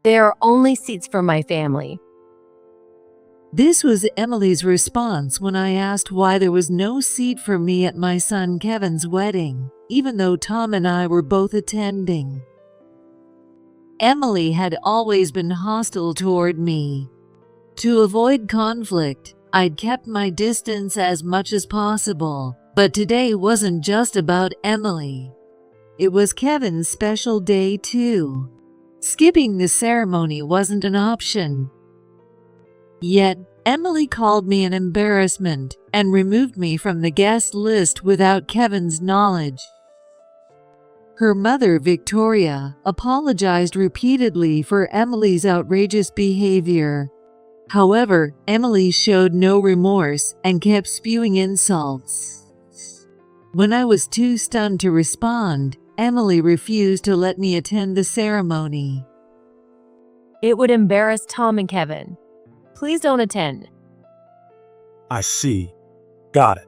There are only seats for my family. This was Emily's response when I asked why there was no seat for me at my son Kevin's wedding, even though Tom and I were both attending. Emily had always been hostile toward me. To avoid conflict, I'd kept my distance as much as possible, but today wasn't just about Emily. It was Kevin's special day too. Skipping the ceremony wasn't an option. Yet, Emily called me an embarrassment and removed me from the guest list without Kevin's knowledge. Her mother, Victoria, apologized repeatedly for Emily's outrageous behavior. However, Emily showed no remorse and kept spewing insults. When I was too stunned to respond, Emily refused to let me attend the ceremony. It would embarrass Tom and Kevin. Please don't attend. I see. Got it.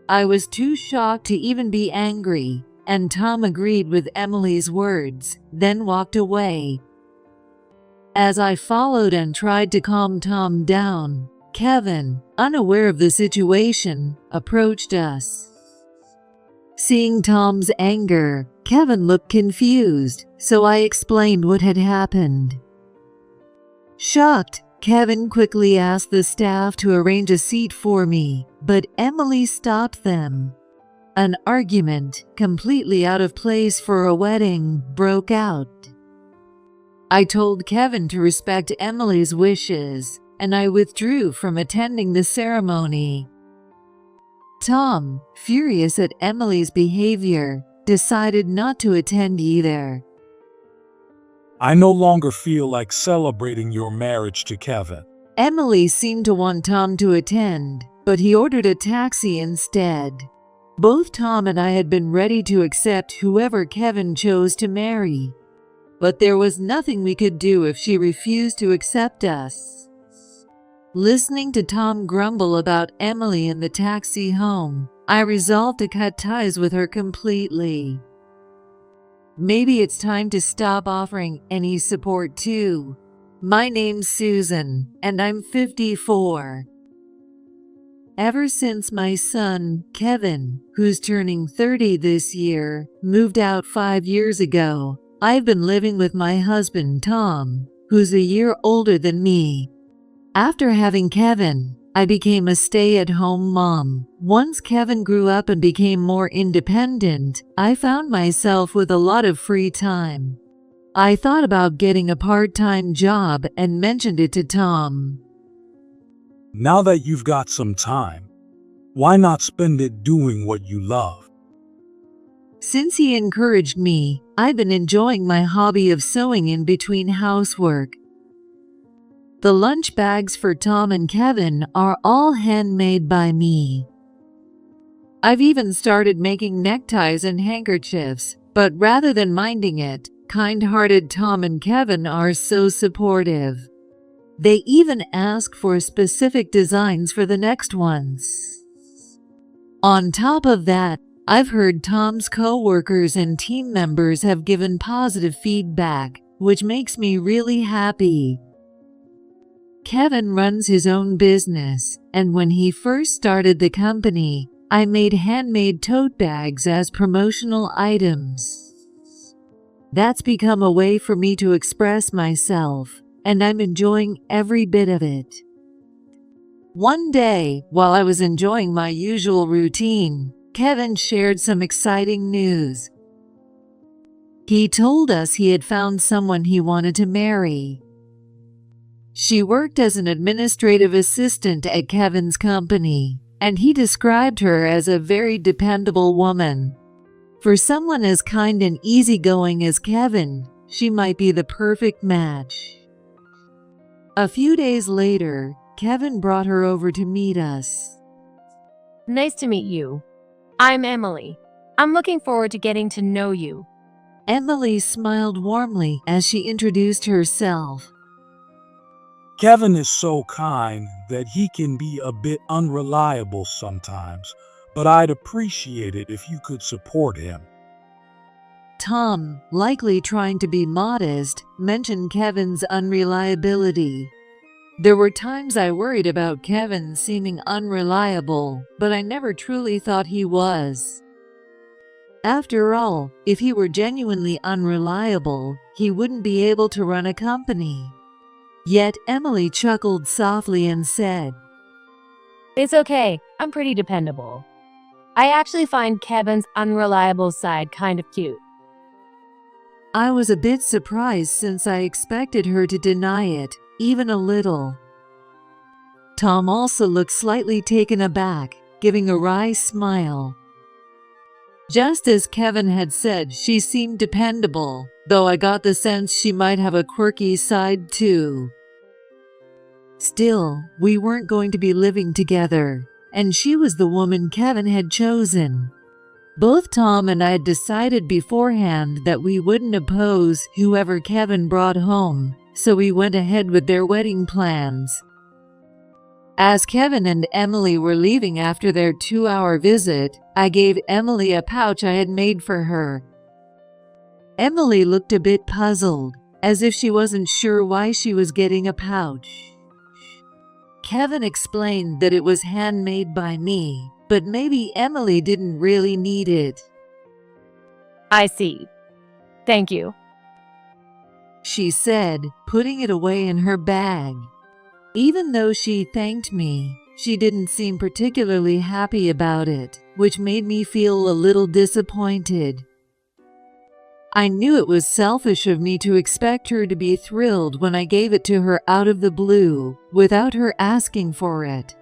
I was too shocked to even be angry, and Tom agreed with Emily's words, then walked away. As I followed and tried to calm Tom down, Kevin, unaware of the situation, approached us. Seeing Tom's anger, Kevin looked confused, so I explained what had happened. Shocked, Kevin quickly asked the staff to arrange a seat for me, but Emily stopped them. An argument, completely out of place for a wedding, broke out. I told Kevin to respect Emily's wishes, and I withdrew from attending the ceremony. Tom, furious at Emily's behavior, decided not to attend either. I no longer feel like celebrating your marriage to Kevin. Emily seemed to want Tom to attend, but he ordered a taxi instead. Both Tom and I had been ready to accept whoever Kevin chose to marry. But there was nothing we could do if she refused to accept us. Listening to Tom grumble about Emily in the taxi home, I resolved to cut ties with her completely. Maybe it's time to stop offering any support too. My name's Susan, and I'm 54. Ever since my son, Kevin, who's turning 30 this year, moved out 5 years ago, I've been living with my husband, Tom, who's a year older than me. After having Kevin, I became a stay-at-home mom. Once Kevin grew up and became more independent, I found myself with a lot of free time. I thought about getting a part-time job and mentioned it to Tom. Now that you've got some time, why not spend it doing what you love? Since he encouraged me, I've been enjoying my hobby of sewing in between housework. The lunch bags for Tom and Kevin are all handmade by me. I've even started making neckties and handkerchiefs, but rather than minding it, kind-hearted Tom and Kevin are so supportive. They even ask for specific designs for the next ones. On top of that, I've heard Tom's co-workers and team members have given positive feedback, which makes me really happy. Kevin runs his own business, and when he first started the company, I made handmade tote bags as promotional items. That's become a way for me to express myself, and I'm enjoying every bit of it. One day, while I was enjoying my usual routine, Kevin shared some exciting news. He told us he had found someone he wanted to marry. She worked as an administrative assistant at Kevin's company, and he described her as a very dependable woman. For someone as kind and easygoing as Kevin, she might be the perfect match. A few days later, Kevin brought her over to meet us. Nice to meet you. I'm Emily. I'm looking forward to getting to know you. Emily smiled warmly as she introduced herself. Kevin is so kind that he can be a bit unreliable sometimes, but I'd appreciate it if you could support him. Tom, likely trying to be modest, mentioned Kevin's unreliability. There were times I worried about Kevin seeming unreliable, but I never truly thought he was. After all, if he were genuinely unreliable, he wouldn't be able to run a company. Yet Emily chuckled softly and said, It's okay, I'm pretty dependable. I actually find Kevin's unreliable side kind of cute. I was a bit surprised since I expected her to deny it, even a little. Tom also looked slightly taken aback, giving a wry smile. Just as Kevin had said, she seemed dependable, though I got the sense she might have a quirky side too. Still, we weren't going to be living together, and she was the woman Kevin had chosen. Both Tom and I had decided beforehand that we wouldn't oppose whoever Kevin brought home, so we went ahead with their wedding plans. As Kevin and Emily were leaving after their 2-hour visit, I gave Emily a pouch I had made for her. Emily looked a bit puzzled, as if she wasn't sure why she was getting a pouch. Kevin explained that it was handmade by me, but maybe Emily didn't really need it. I see. Thank you. She said, putting it away in her bag. Even though she thanked me, she didn't seem particularly happy about it, which made me feel a little disappointed. I knew it was selfish of me to expect her to be thrilled when I gave it to her out of the blue, without her asking for it.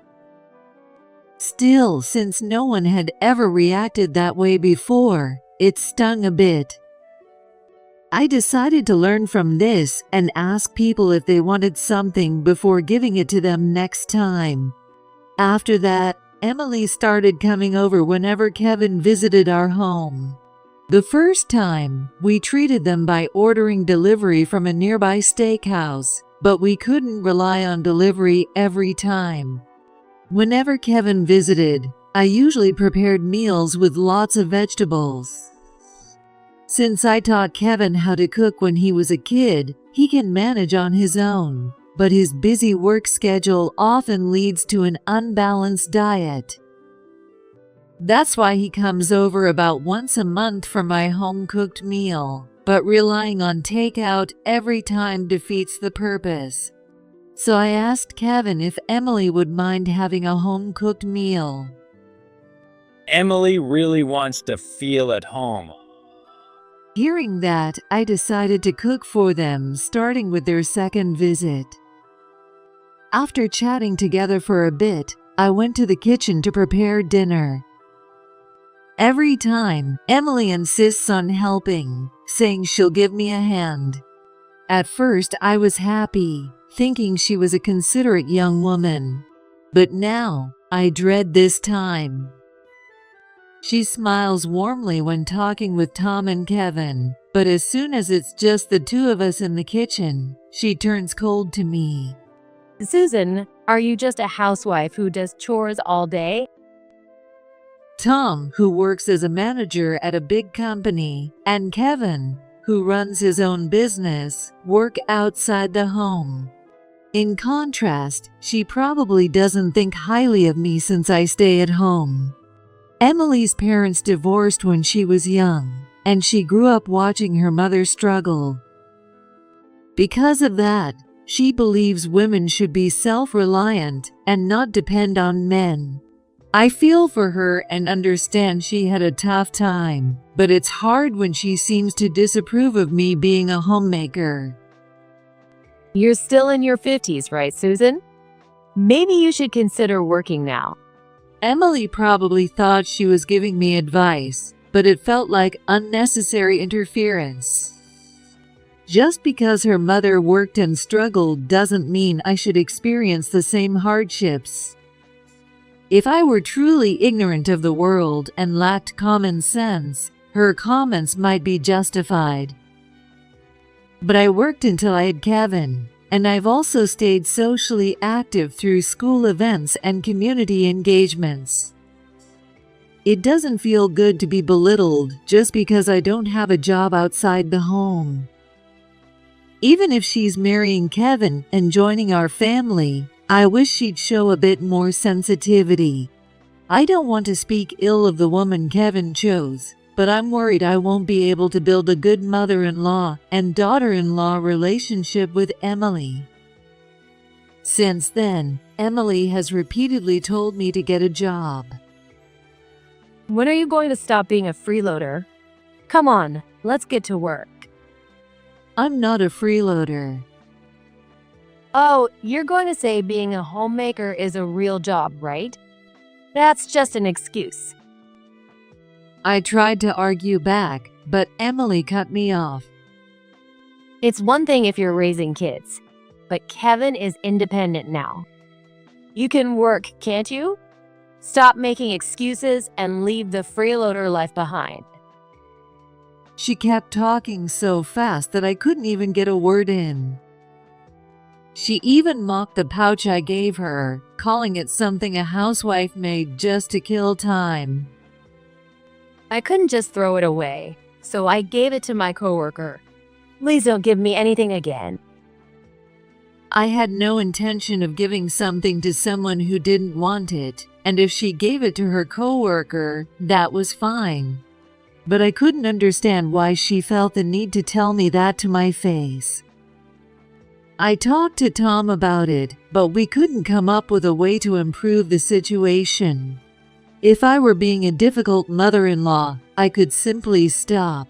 Still, since no one had ever reacted that way before, it stung a bit. I decided to learn from this and ask people if they wanted something before giving it to them next time. After that, Emily started coming over whenever Kevin visited our home. The first time, we treated them by ordering delivery from a nearby steakhouse, but we couldn't rely on delivery every time. Whenever Kevin visited, I usually prepared meals with lots of vegetables. Since I taught Kevin how to cook when he was a kid, he can manage on his own, but his busy work schedule often leads to an unbalanced diet. That's why he comes over about once a month for my home-cooked meal, but relying on takeout every time defeats the purpose. So I asked Kevin if Emily would mind having a home-cooked meal. Emily really wants to feel at home. Hearing that, I decided to cook for them, starting with their second visit. After chatting together for a bit, I went to the kitchen to prepare dinner. Every time, Emily insists on helping, saying she'll give me a hand. At first, I was happy, thinking she was a considerate young woman. But now, I dread this time. She smiles warmly when talking with Tom and Kevin, but as soon as it's just the two of us in the kitchen, she turns cold to me. Susan, are you just a housewife who does chores all day? Tom, who works as a manager at a big company, and Kevin, who runs his own business, work outside the home. In contrast, she probably doesn't think highly of me since I stay at home. Emily's parents divorced when she was young, and she grew up watching her mother struggle. Because of that, she believes women should be self-reliant and not depend on men. I feel for her and understand she had a tough time, but it's hard when she seems to disapprove of me being a homemaker. You're still in your 50s, right, Susan? Maybe you should consider working now. Emily probably thought she was giving me advice, but it felt like unnecessary interference. Just because her mother worked and struggled doesn't mean I should experience the same hardships. If I were truly ignorant of the world and lacked common sense, her comments might be justified. But I worked until I had Kevin, and I've also stayed socially active through school events and community engagements. It doesn't feel good to be belittled just because I don't have a job outside the home. Even if she's marrying Kevin and joining our family, I wish she'd show a bit more sensitivity. I don't want to speak ill of the woman Kevin chose, but I'm worried I won't be able to build a good mother-in-law and daughter-in-law relationship with Emily. Since then, Emily has repeatedly told me to get a job. When are you going to stop being a freeloader? Come on, let's get to work. I'm not a freeloader. Oh, you're going to say being a homemaker is a real job, right? That's just an excuse. I tried to argue back, but Emily cut me off. It's one thing if you're raising kids, but Kevin is independent now. You can work, can't you? Stop making excuses and leave the freeloader life behind. She kept talking so fast that I couldn't even get a word in. She even mocked the pouch I gave her, calling it something a housewife made just to kill time. I couldn't just throw it away, so I gave it to my coworker. Please don't give me anything again. I had no intention of giving something to someone who didn't want it, and if she gave it to her coworker, that was fine. But I couldn't understand why she felt the need to tell me that to my face. I talked to Tom about it, but we couldn't come up with a way to improve the situation. If I were being a difficult mother-in-law, I could simply stop.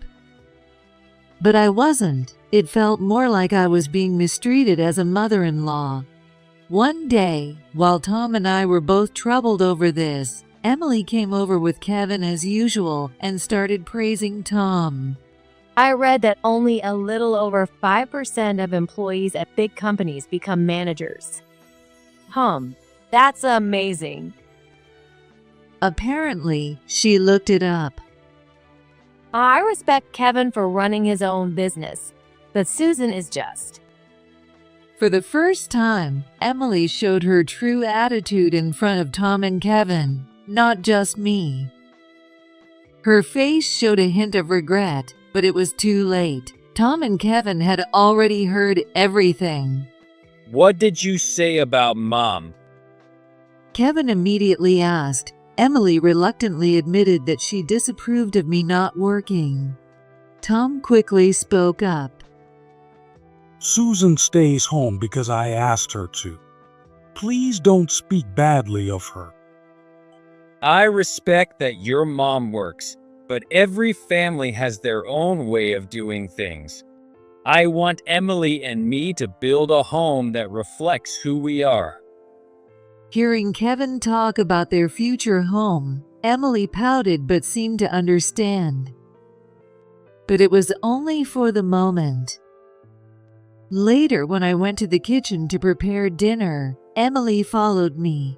But I wasn't. It felt more like I was being mistreated as a mother-in-law. One day, while Tom and I were both troubled over this, Emily came over with Kevin as usual and started praising Tom. I read that only a little over 5% of employees at big companies become managers. That's amazing. Apparently, she looked it up. I respect Kevin for running his own business, but Susan is just. For the first time, Emily showed her true attitude in front of Tom and Kevin, not just me. Her face showed a hint of regret, but it was too late. Tom and Kevin had already heard everything. What did you say about Mom? Kevin immediately asked. Emily reluctantly admitted that she disapproved of me not working. Tom quickly spoke up. Susan stays home because I asked her to. Please don't speak badly of her. I respect that your mom works, but every family has their own way of doing things. I want Emily and me to build a home that reflects who we are. Hearing Kevin talk about their future home, Emily pouted but seemed to understand. But it was only for the moment. Later, when I went to the kitchen to prepare dinner, Emily followed me.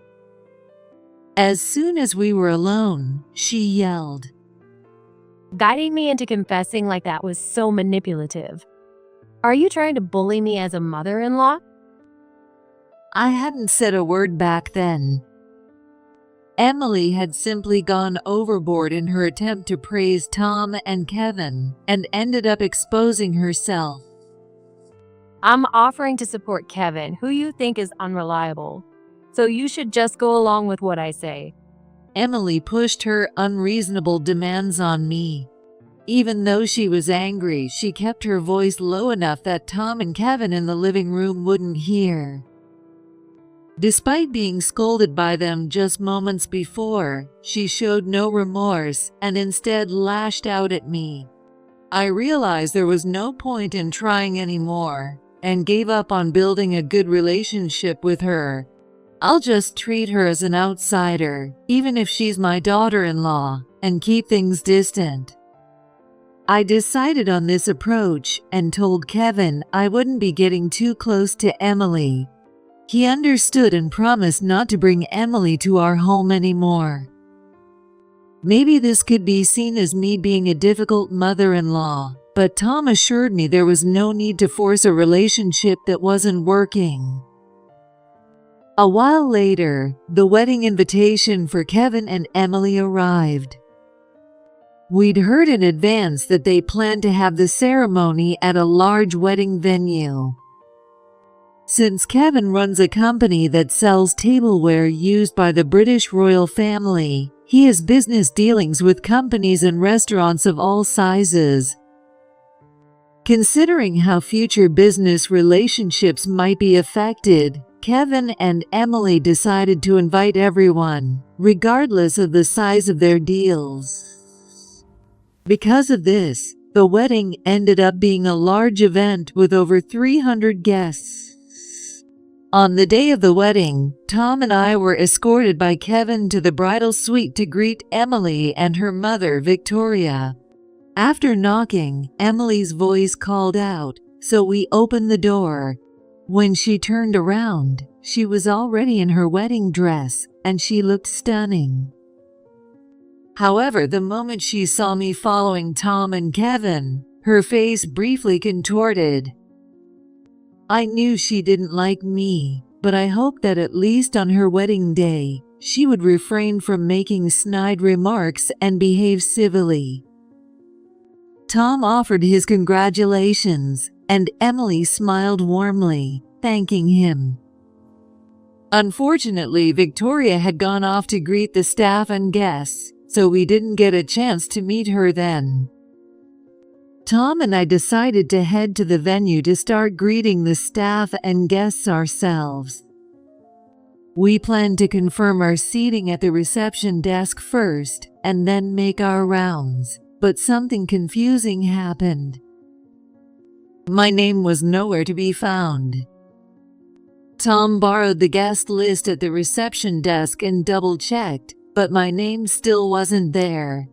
As soon as we were alone, she yelled. Guiding me into confessing like that was so manipulative. Are you trying to bully me as a mother-in-law? I hadn't said a word back then. Emily had simply gone overboard in her attempt to praise Tom and Kevin and ended up exposing herself. I'm offering to support Kevin, who you think is unreliable. So you should just go along with what I say. Emily pushed her unreasonable demands on me. Even though she was angry, she kept her voice low enough that Tom and Kevin in the living room wouldn't hear. Despite being scolded by them just moments before, she showed no remorse and instead lashed out at me. I realized there was no point in trying anymore and gave up on building a good relationship with her. I'll just treat her as an outsider, even if she's my daughter-in-law, and keep things distant. I decided on this approach and told Kevin I wouldn't be getting too close to Emily. He understood and promised not to bring Emily to our home anymore. Maybe this could be seen as me being a difficult mother-in-law, but Tom assured me there was no need to force a relationship that wasn't working. A while later, the wedding invitation for Kevin and Emily arrived. We'd heard in advance that they planned to have the ceremony at a large wedding venue. Since Kevin runs a company that sells tableware used by the British royal family, he has business dealings with companies and restaurants of all sizes. Considering how future business relationships might be affected, Kevin and Emily decided to invite everyone, regardless of the size of their deals. Because of this, the wedding ended up being a large event with over 300 guests. On the day of the wedding, Tom and I were escorted by Kevin to the bridal suite to greet Emily and her mother, Victoria. After knocking, Emily's voice called out, so we opened the door. When she turned around, she was already in her wedding dress, and she looked stunning. However, the moment she saw me following Tom and Kevin, her face briefly contorted. I knew she didn't like me, but I hoped that at least on her wedding day, she would refrain from making snide remarks and behave civilly. Tom offered his congratulations, and Emily smiled warmly, thanking him. Unfortunately, Victoria had gone off to greet the staff and guests, so we didn't get a chance to meet her then. Tom and I decided to head to the venue to start greeting the staff and guests ourselves. We planned to confirm our seating at the reception desk first, and then make our rounds, but something confusing happened. My name was nowhere to be found. Tom borrowed the guest list at the reception desk and double-checked, but my name still wasn't there.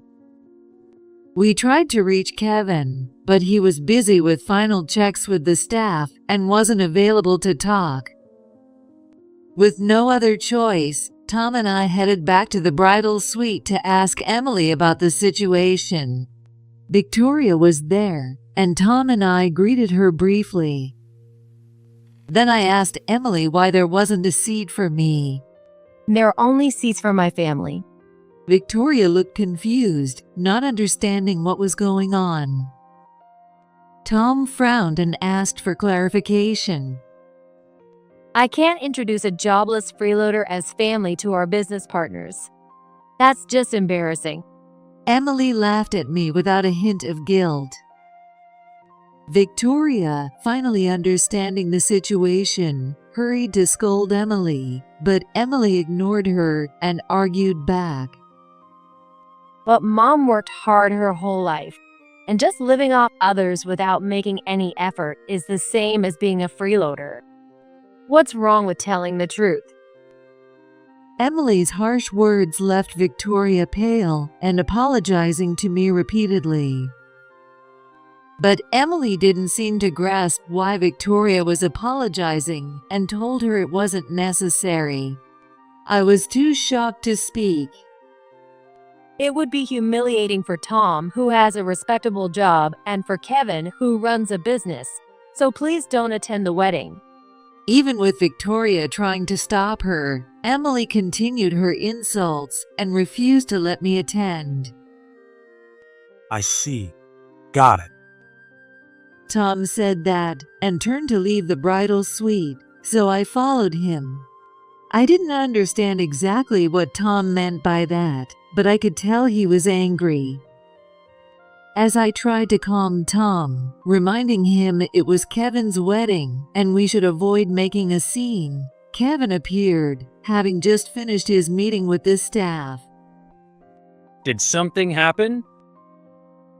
We tried to reach Kevin, but he was busy with final checks with the staff and wasn't available to talk. With no other choice, Tom and I headed back to the bridal suite to ask Emily about the situation. Victoria was there, and Tom and I greeted her briefly. Then I asked Emily why there wasn't a seat for me. There are only seats for my family. Victoria looked confused, not understanding what was going on. Tom frowned and asked for clarification. I can't introduce a jobless freeloader as family to our business partners. That's just embarrassing. Emily laughed at me without a hint of guilt. Victoria, finally understanding the situation, hurried to scold Emily, but Emily ignored her and argued back. But Mom worked hard her whole life, and just living off others without making any effort is the same as being a freeloader. What's wrong with telling the truth? Emily's harsh words left Victoria pale and apologizing to me repeatedly. But Emily didn't seem to grasp why Victoria was apologizing and told her it wasn't necessary. I was too shocked to speak. It would be humiliating for Tom, who has a respectable job, and for Kevin, who runs a business. So please don't attend the wedding. Even with Victoria trying to stop her, Emily continued her insults and refused to let me attend. I see. Got it. Tom said that and turned to leave the bridal suite, so I followed him. I didn't understand exactly what Tom meant by that, but I could tell he was angry. As I tried to calm Tom, reminding him it was Kevin's wedding and we should avoid making a scene, Kevin appeared, having just finished his meeting with the staff. Did something happen?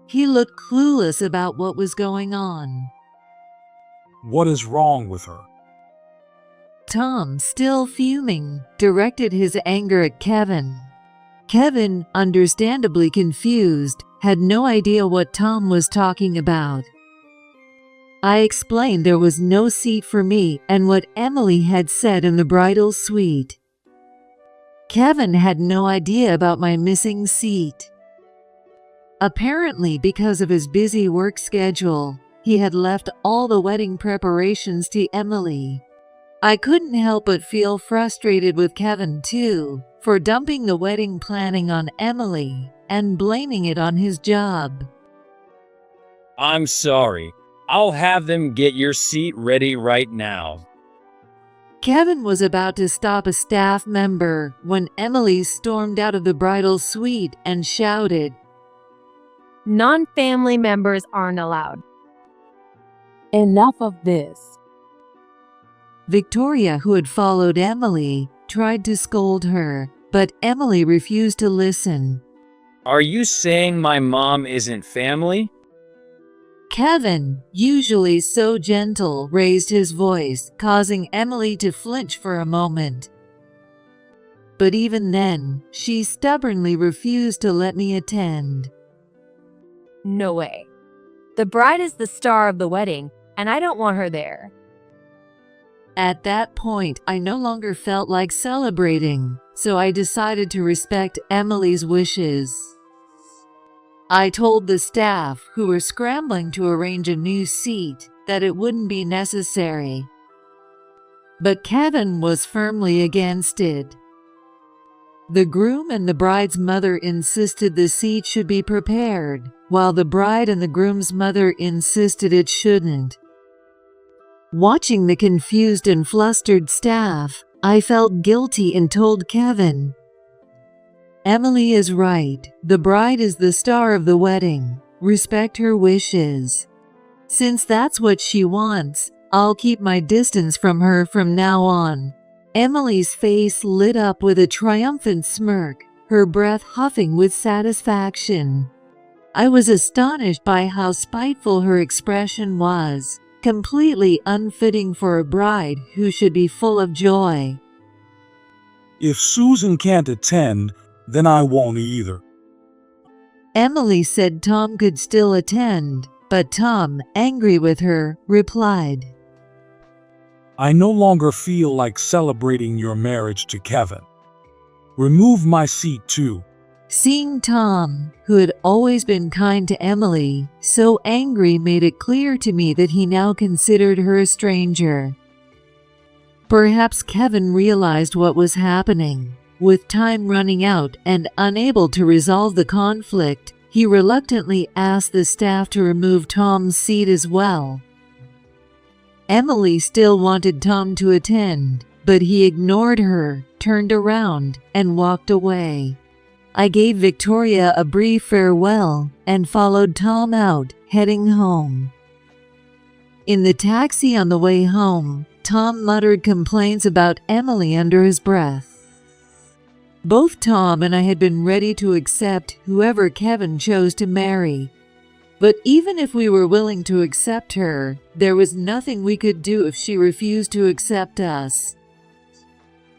He looked clueless about what was going on. What is wrong with her? Tom, still fuming, directed his anger at Kevin. Kevin, understandably confused, had no idea what Tom was talking about. I explained there was no seat for me and what Emily had said in the bridal suite. Kevin had no idea about my missing seat. Apparently, because of his busy work schedule, he had left all the wedding preparations to Emily. I couldn't help but feel frustrated with Kevin too, for dumping the wedding planning on Emily and blaming it on his job. I'm sorry. I'll have them get your seat ready right now. Kevin was about to stop a staff member when Emily stormed out of the bridal suite and shouted, Non-family members aren't allowed. Enough of this. Victoria, who had followed Emily, tried to scold her, but Emily refused to listen. Are you saying my mom isn't family? Kevin, usually so gentle, raised his voice, causing Emily to flinch for a moment. But even then, she stubbornly refused to let me attend. No way. The bride is the star of the wedding, and I don't want her there. At that point, I no longer felt like celebrating, so I decided to respect Emily's wishes. I told the staff, who were scrambling to arrange a new seat, that it wouldn't be necessary. But Kevin was firmly against it. The groom and the bride's mother insisted the seat should be prepared, while the bride and the groom's mother insisted it shouldn't. Watching the confused and flustered staff, I felt guilty and told Kevin, Emily is right. The bride is the star of the wedding. Respect her wishes. Since that's what she wants, I'll keep my distance from her from now on. Emily's face lit up with a triumphant smirk, her breath huffing with satisfaction. I was astonished by how spiteful her expression was, completely unfitting for a bride who should be full of joy. If Susan can't attend, then I won't either. Emily said Tom could still attend, but Tom, angry with her, replied, I no longer feel like celebrating your marriage to Kevin. Remove my seat too. Seeing Tom, who had always been kind to Emily, so angry made it clear to me that he now considered her a stranger. Perhaps Kevin realized what was happening. With time running out and unable to resolve the conflict, he reluctantly asked the staff to remove Tom's seat as well. Emily still wanted Tom to attend, but he ignored her, turned around, and walked away. I gave Victoria a brief farewell and followed Tom out, heading home. In the taxi on the way home, Tom muttered complaints about Emily under his breath. Both Tom and I had been ready to accept whoever Kevin chose to marry. But even if we were willing to accept her, there was nothing we could do if she refused to accept us.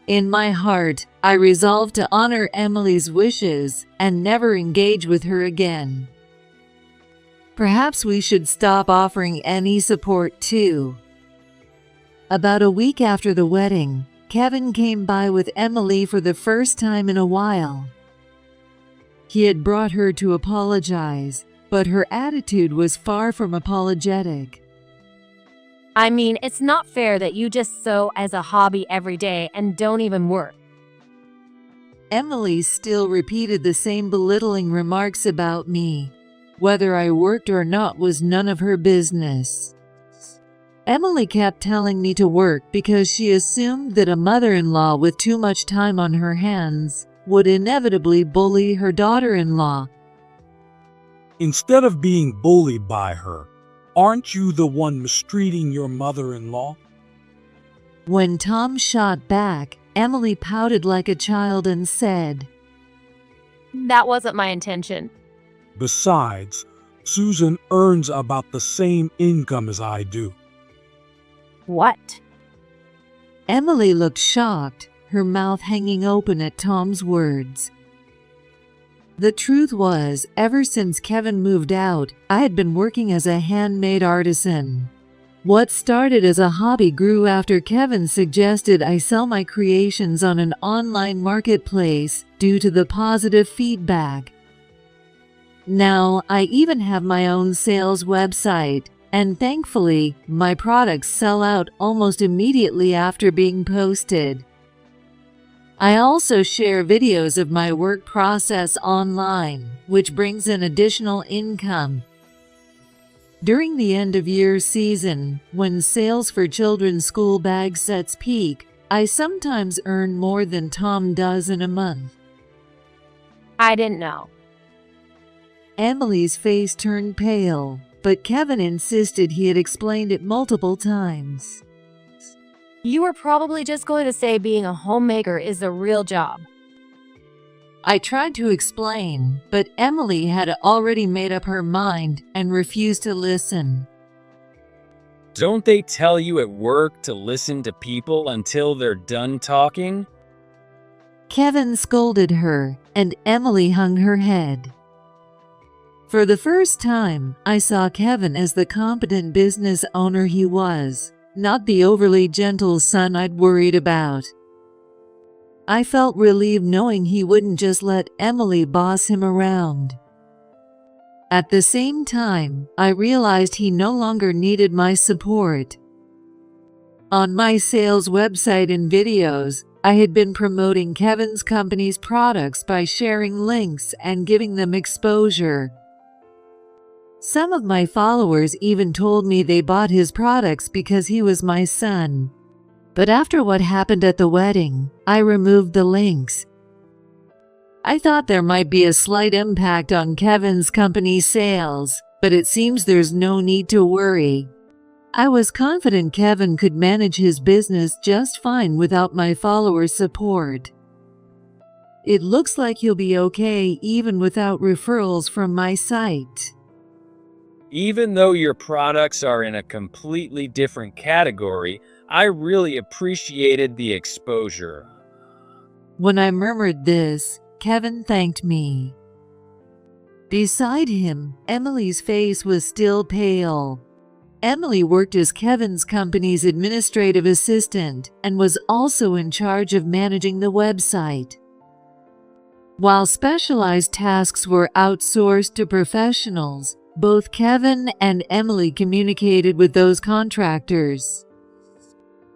In my heart, I resolved to honor Emily's wishes and never engage with her again. Perhaps we should stop offering any support too. About a week after the wedding, Kevin came by with Emily for the first time in a while. He had brought her to apologize, but her attitude was far from apologetic. I mean, it's not fair that you just sew as a hobby every day and don't even work. Emily still repeated the same belittling remarks about me. Whether I worked or not was none of her business. Emily kept telling me to work because she assumed that a mother-in-law with too much time on her hands would inevitably bully her daughter-in-law. Instead of being bullied by her, aren't you the one mistreating your mother-in-law? When Tom shot back, Emily pouted like a child and said, That wasn't my intention. Besides, Susan earns about the same income as I do. What? Emily looked shocked, her mouth hanging open at Tom's words. The truth was, ever since Kevin moved out, I had been working as a handmade artisan. What started as a hobby grew after Kevin suggested I sell my creations on an online marketplace due to the positive feedback. Now, I even have my own sales website, And thankfully, my products sell out almost immediately after being posted. I also share videos of my work process online, which brings in additional income. During the end-of-year season, when sales for children's school bag sets peak, I sometimes earn more than Tom does in a month. I didn't know. Emily's face turned pale, but Kevin insisted he had explained it multiple times. You were probably just going to say being a homemaker is a real job. I tried to explain, but Emily had already made up her mind and refused to listen. Don't they tell you at work to listen to people until they're done talking? Kevin scolded her, and Emily hung her head. For the first time, I saw Kevin as the competent business owner he was, not the overly gentle son I'd worried about. I felt relieved knowing he wouldn't just let Emily boss him around. At the same time, I realized he no longer needed my support. On my sales website and videos, I had been promoting Kevin's company's products by sharing links and giving them exposure. Some of my followers even told me they bought his products because he was my son. But after what happened at the wedding, I removed the links. I thought there might be a slight impact on Kevin's company's sales, but it seems there's no need to worry. I was confident Kevin could manage his business just fine without my followers' support. It looks like he'll be okay even without referrals from my site. Even though your products are in a completely different category, I really appreciated the exposure. When I murmured this, Kevin thanked me. Beside him, Emily's face was still pale. Emily worked as Kevin's company's administrative assistant and was also in charge of managing the website. While specialized tasks were outsourced to professionals, both Kevin and Emily communicated with those contractors.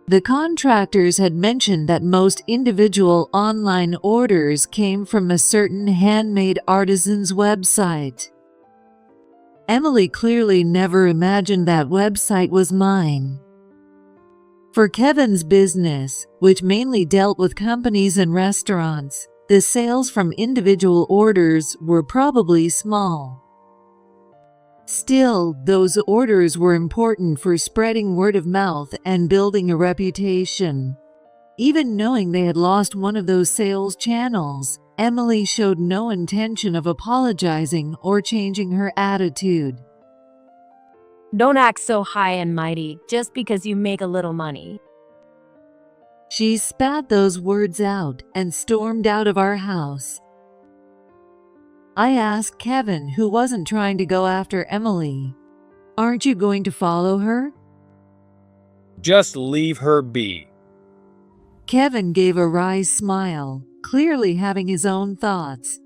The contractors had mentioned that most individual online orders came from a certain handmade artisan's website. Emily clearly never imagined that website was mine. For Kevin's business, which mainly dealt with companies and restaurants, the sales from individual orders were probably small. Still, those orders were important for spreading word of mouth and building a reputation. Even knowing they had lost one of those sales channels, Emily showed no intention of apologizing or changing her attitude. Don't act so high and mighty just because you make a little money. She spat those words out and stormed out of our house. I asked Kevin, who wasn't trying to go after Emily, "Aren't you going to follow her?" Just leave her be. Kevin gave a wry smile, clearly having his own thoughts.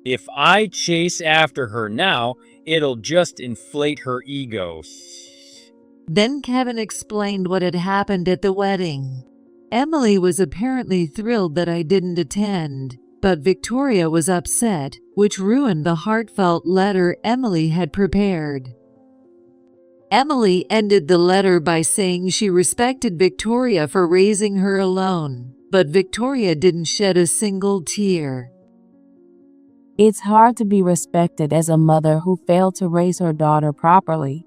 If I chase after her now, it'll just inflate her ego. Then Kevin explained what had happened at the wedding. Emily was apparently thrilled that I didn't attend, but Victoria was upset, which ruined the heartfelt letter Emily had prepared. Emily ended the letter by saying she respected Victoria for raising her alone, but Victoria didn't shed a single tear. It's hard to be respected as a mother who failed to raise her daughter properly.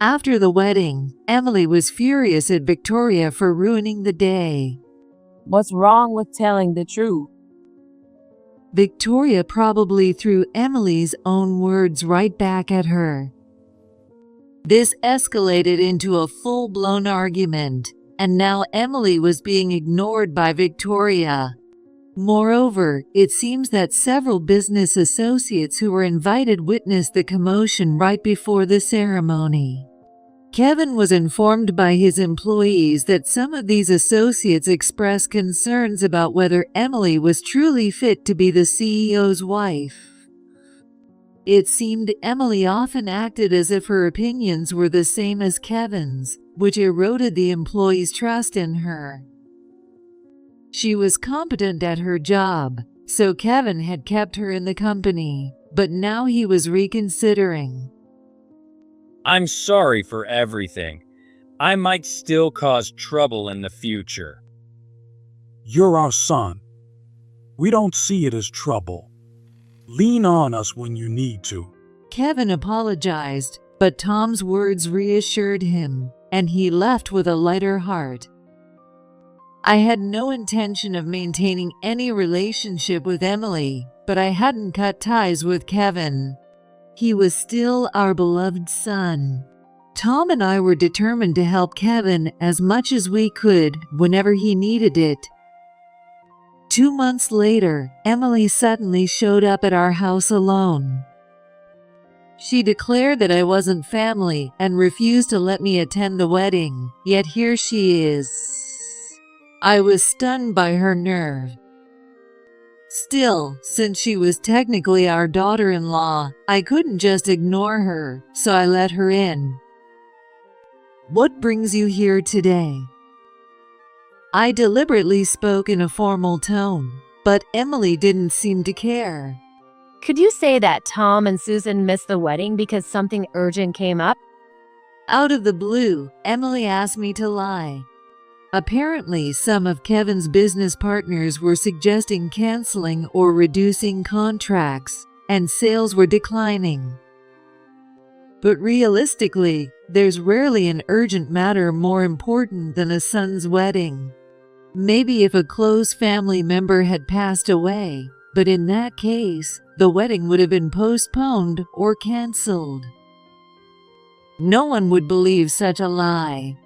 After the wedding, Emily was furious at Victoria for ruining the day. What's wrong with telling the truth? Victoria probably threw Emily's own words right back at her. This escalated into a full-blown argument, and now Emily was being ignored by Victoria. Moreover, it seems that several business associates who were invited witnessed the commotion right before the ceremony. Kevin was informed by his employees that some of these associates expressed concerns about whether Emily was truly fit to be the CEO's wife. It seemed Emily often acted as if her opinions were the same as Kevin's, which eroded the employees' trust in her. She was competent at her job, so Kevin had kept her in the company, but now he was reconsidering. I'm sorry for everything. I might still cause trouble in the future. You're our son. We don't see it as trouble. Lean on us when you need to. Kevin apologized, but Tom's words reassured him, and he left with a lighter heart. I had no intention of maintaining any relationship with Emily, but I hadn't cut ties with Kevin. He was still our beloved son. Tom and I were determined to help Kevin as much as we could whenever he needed it. 2 months later, Emily suddenly showed up at our house alone. She declared that I wasn't family and refused to let me attend the wedding, yet here she is. I was stunned by her nerve. Still, since she was technically our daughter-in-law, I couldn't just ignore her, so I let her in. What brings you here today? I deliberately spoke in a formal tone, but Emily didn't seem to care. Could you say that Tom and Susan missed the wedding because something urgent came up? Out of the blue, Emily asked me to lie. Apparently, some of Kevin's business partners were suggesting canceling or reducing contracts, and sales were declining. But realistically, there's rarely an urgent matter more important than a son's wedding. Maybe if a close family member had passed away, but in that case, the wedding would have been postponed or canceled. No one would believe such a lie.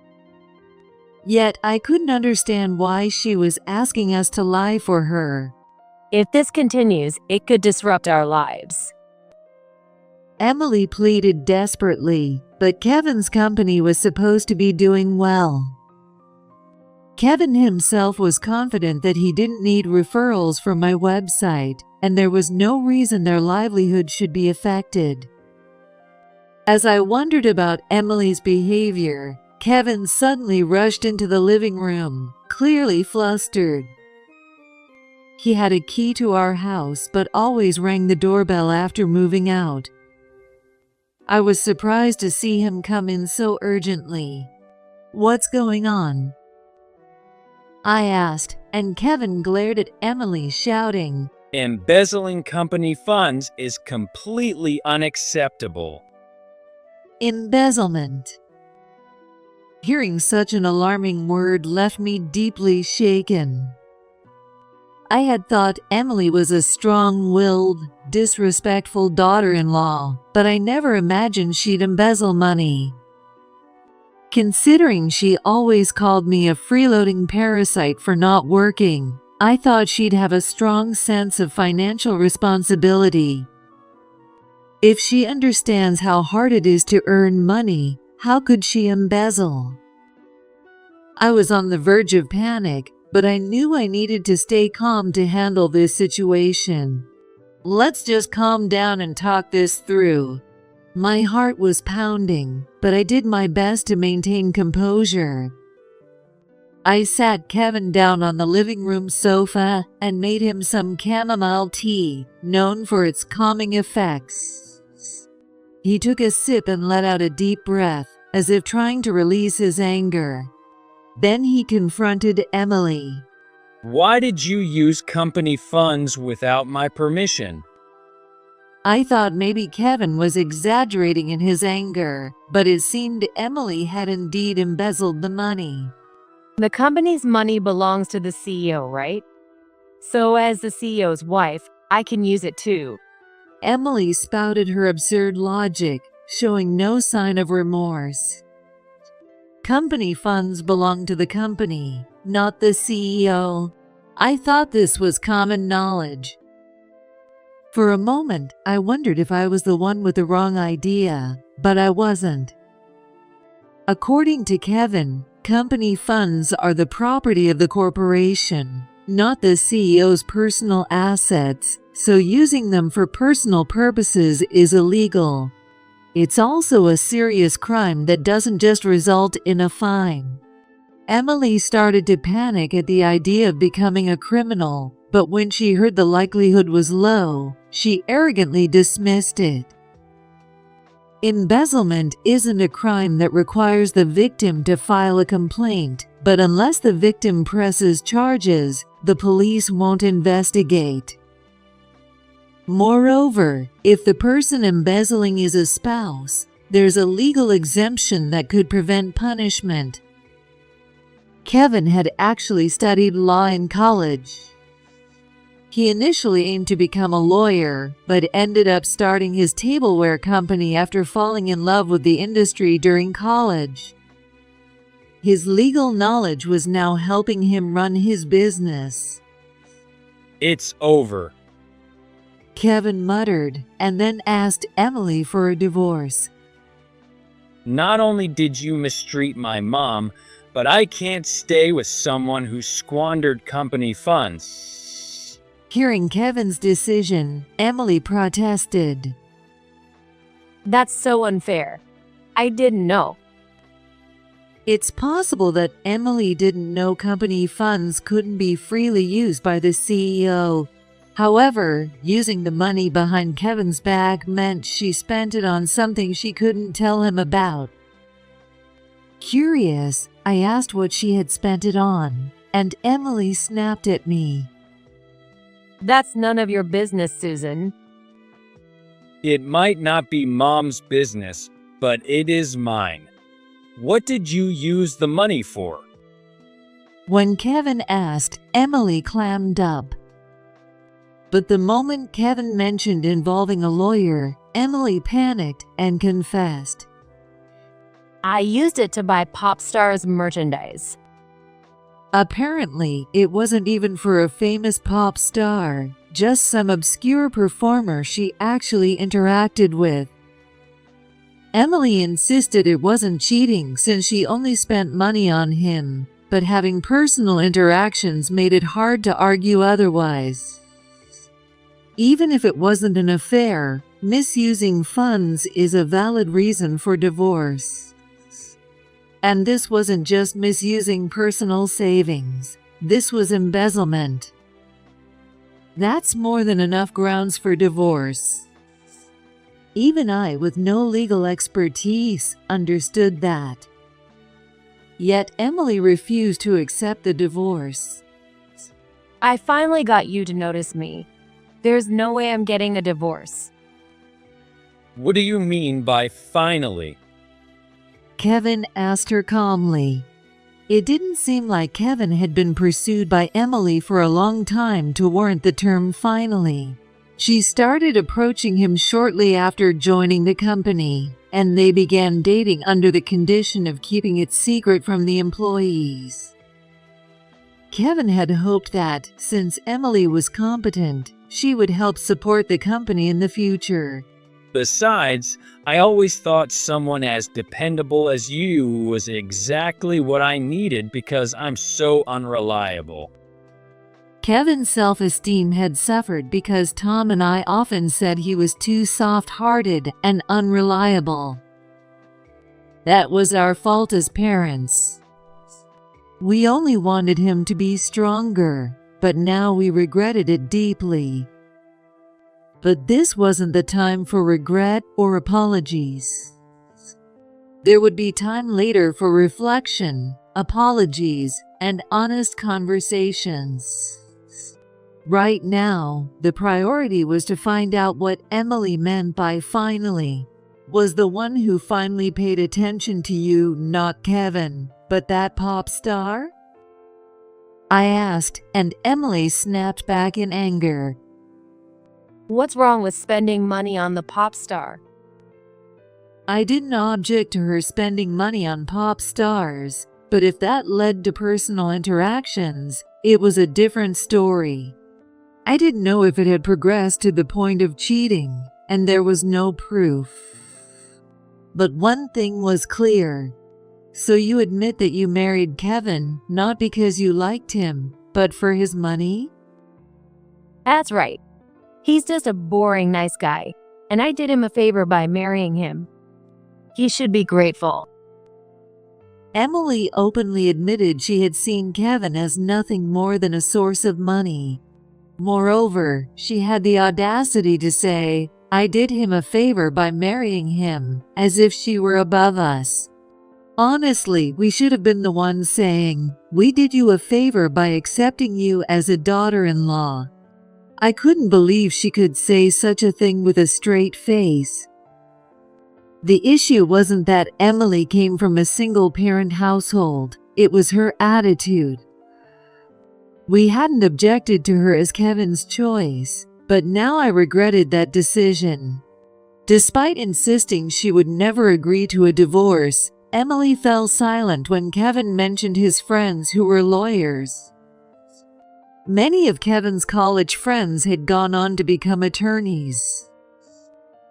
Yet I couldn't understand why she was asking us to lie for her. If this continues, it could disrupt our lives. Emily pleaded desperately, but Kevin's company was supposed to be doing well. Kevin himself was confident that he didn't need referrals from my website, and there was no reason their livelihood should be affected. As I wondered about Emily's behavior, Kevin suddenly rushed into the living room, clearly flustered. He had a key to our house but always rang the doorbell after moving out. I was surprised to see him come in so urgently. "What's going on?" I asked, and Kevin glared at Emily, shouting, Embezzling company funds is completely unacceptable. "Embezzlement." Hearing such an alarming word left me deeply shaken. I had thought Emily was a strong-willed, disrespectful daughter-in-law, but I never imagined she'd embezzle money. Considering she always called me a freeloading parasite for not working, I thought she'd have a strong sense of financial responsibility. If she understands how hard it is to earn money, how could she embezzle? I was on the verge of panic, but I knew I needed to stay calm to handle this situation. "Let's just calm down and talk this through." My heart was pounding, but I did my best to maintain composure. I sat Kevin down on the living room sofa and made him some chamomile tea, known for its calming effects. He took a sip and let out a deep breath, as if trying to release his anger. Then he confronted Emily. Why did you use company funds without my permission? I thought maybe Kevin was exaggerating in his anger, but it seemed Emily had indeed embezzled the money. The company's money belongs to the CEO, right? So as the CEO's wife, I can use it too. Emily spouted her absurd logic, showing no sign of remorse. Company funds belong to the company, not the CEO. I thought this was common knowledge. For a moment, I wondered if I was the one with the wrong idea, but I wasn't. According to Kevin, company funds are the property of the corporation, not the CEO's personal assets, so using them for personal purposes is illegal. It's also a serious crime that doesn't just result in a fine. Emily started to panic at the idea of becoming a criminal, but when she heard the likelihood was low, she arrogantly dismissed it. Embezzlement isn't a crime that requires the victim to file a complaint, but unless the victim presses charges, the police won't investigate. Moreover, if the person embezzling is a spouse, there's a legal exemption that could prevent punishment. Kevin had actually studied law in college. He initially aimed to become a lawyer, but ended up starting his tableware company after falling in love with the industry during college. His legal knowledge was now helping him run his business. It's over. Kevin muttered, and then asked Emily for a divorce. Not only did you mistreat my mom, but I can't stay with someone who squandered company funds. Hearing Kevin's decision, Emily protested. That's so unfair. I didn't know. It's possible that Emily didn't know company funds couldn't be freely used by the CEO. However, using the money behind Kevin's back meant she spent it on something she couldn't tell him about. Curious, I asked what she had spent it on, and Emily snapped at me. That's none of your business, Susan. It might not be Mom's business, but it is mine. What did you use the money for? When Kevin asked, Emily clammed up. But the moment Kevin mentioned involving a lawyer, Emily panicked and confessed. I used it to buy pop stars' merchandise. Apparently, it wasn't even for a famous pop star, just some obscure performer she actually interacted with. Emily insisted it wasn't cheating since she only spent money on him, but having personal interactions made it hard to argue otherwise. Even if it wasn't an affair, misusing funds is a valid reason for divorce. And this wasn't just misusing personal savings. This was embezzlement. That's more than enough grounds for divorce. Even I, with no legal expertise, understood that. Yet Emily refused to accept the divorce. I finally got you to notice me. There's no way I'm getting a divorce. What do you mean by finally? Kevin asked her calmly. It didn't seem like Kevin had been pursued by Emily for a long time to warrant the term finally. She started approaching him shortly after joining the company, and they began dating under the condition of keeping it secret from the employees. Kevin had hoped that, since Emily was competent, she would help support the company in the future. Besides, I always thought someone as dependable as you was exactly what I needed because I'm so unreliable. Kevin's self-esteem had suffered because Tom and I often said he was too soft-hearted and unreliable. That was our fault as parents. We only wanted him to be stronger, but now we regretted it deeply. But this wasn't the time for regret or apologies. There would be time later for reflection, apologies, and honest conversations. Right now, the priority was to find out what Emily meant by finally. Was the one who finally paid attention to you not Kevin, but that pop star? I asked, and Emily snapped back in anger. What's wrong with spending money on the pop star? I didn't object to her spending money on pop stars, but if that led to personal interactions, it was a different story. I didn't know if it had progressed to the point of cheating, and there was no proof. But one thing was clear. So you admit that you married Kevin not because you liked him, But for his money? That's right. He's just a boring nice guy, and I did him a favor by marrying him. He should be grateful. Emily openly admitted she had seen Kevin as nothing more than a source of money. Moreover, she had the audacity to say, "I did him a favor by marrying him," as if she were above us. Honestly, we should have been the ones saying, "We did you a favor by accepting you as a daughter-in-law." I couldn't believe she could say such a thing with a straight face. The issue wasn't that Emily came from a single-parent household, it was her attitude. We hadn't objected to her as Kevin's choice, but now I regretted that decision. Despite insisting she would never agree to a divorce, Emily fell silent when Kevin mentioned his friends who were lawyers. Many of Kevin's college friends had gone on to become attorneys.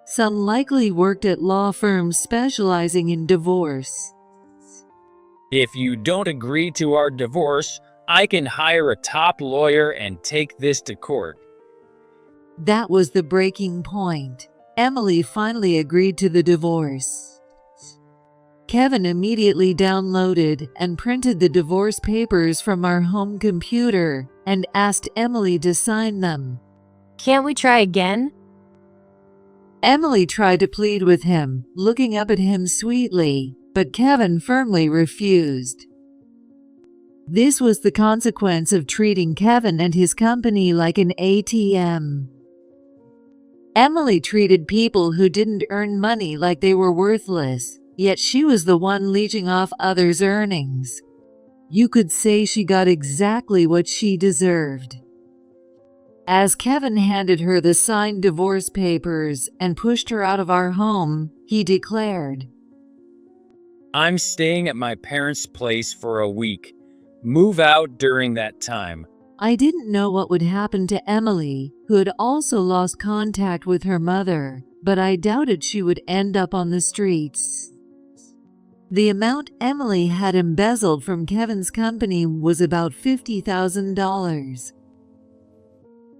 Some likely worked at law firms specializing in divorce. If you don't agree to our divorce, I can hire a top lawyer and take this to court. That was the breaking point. Emily finally agreed to the divorce. Kevin immediately downloaded and printed the divorce papers from our home computer and asked Emily to sign them. Can't we try again? Emily tried to plead with him, looking up at him sweetly, but Kevin firmly refused. This was the consequence of treating Kevin and his company like an ATM. Emily treated people who didn't earn money like they were worthless, yet she was the one leeching off others' earnings. You could say she got exactly what she deserved. As Kevin handed her the signed divorce papers and pushed her out of our home, he declared, I'm staying at my parents' place for a week. Move out during that time. I didn't know what would happen to Emily, who had also lost contact with her mother, but I doubted she would end up on the streets. The amount Emily had embezzled from Kevin's company was about $50,000.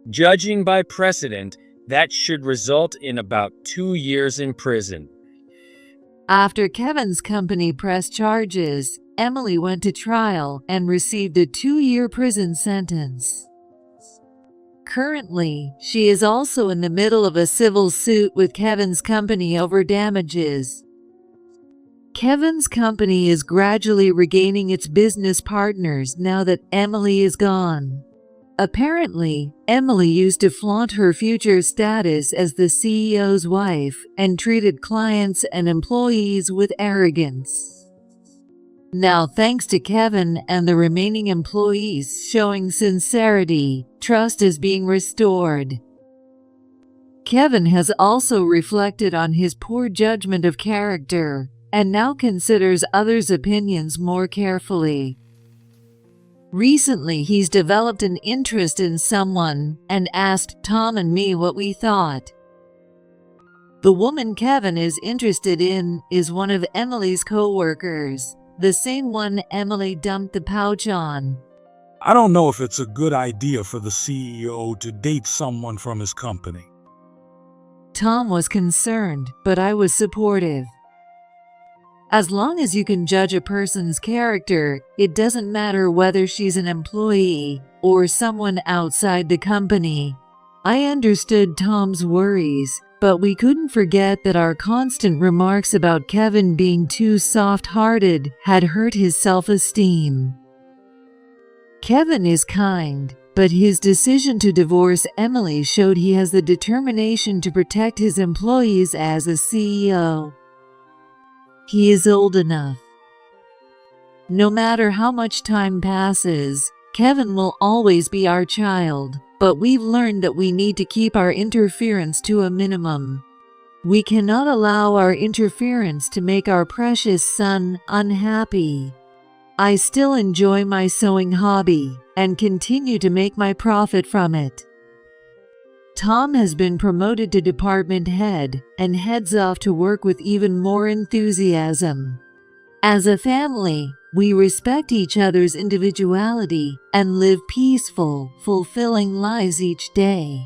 Judging by precedent, that should result in about 2 years in prison. After Kevin's company pressed charges, Emily went to trial and received a 2-year prison sentence. Currently, she is also in the middle of a civil suit with Kevin's company over damages. Kevin's company is gradually regaining its business partners now that Emily is gone. Apparently, Emily used to flaunt her future status as the CEO's wife and treated clients and employees with arrogance. Now, thanks to Kevin and the remaining employees showing sincerity, trust is being restored. Kevin has also reflected on his poor judgment of character and now considers others' opinions more carefully. Recently, he's developed an interest in someone and asked Tom and me what we thought. The woman Kevin is interested in is one of Emily's co-workers, the same one Emily dumped the pouch on. I don't know if it's a good idea for the CEO to date someone from his company. Tom was concerned, but I was supportive. As long as you can judge a person's character, it doesn't matter whether she's an employee or someone outside the company. I understood Tom's worries, but we couldn't forget that our constant remarks about Kevin being too soft-hearted had hurt his self-esteem. Kevin is kind, but his decision to divorce Emily showed he has the determination to protect his employees as a CEO. He is old enough. No matter how much time passes, Kevin will always be our child, but we've learned that we need to keep our interference to a minimum. We cannot allow our interference to make our precious son unhappy. I still enjoy my sewing hobby and continue to make my profit from it. Tom has been promoted to department head and heads off to work with even more enthusiasm. As a family, we respect each other's individuality and live peaceful, fulfilling lives each day.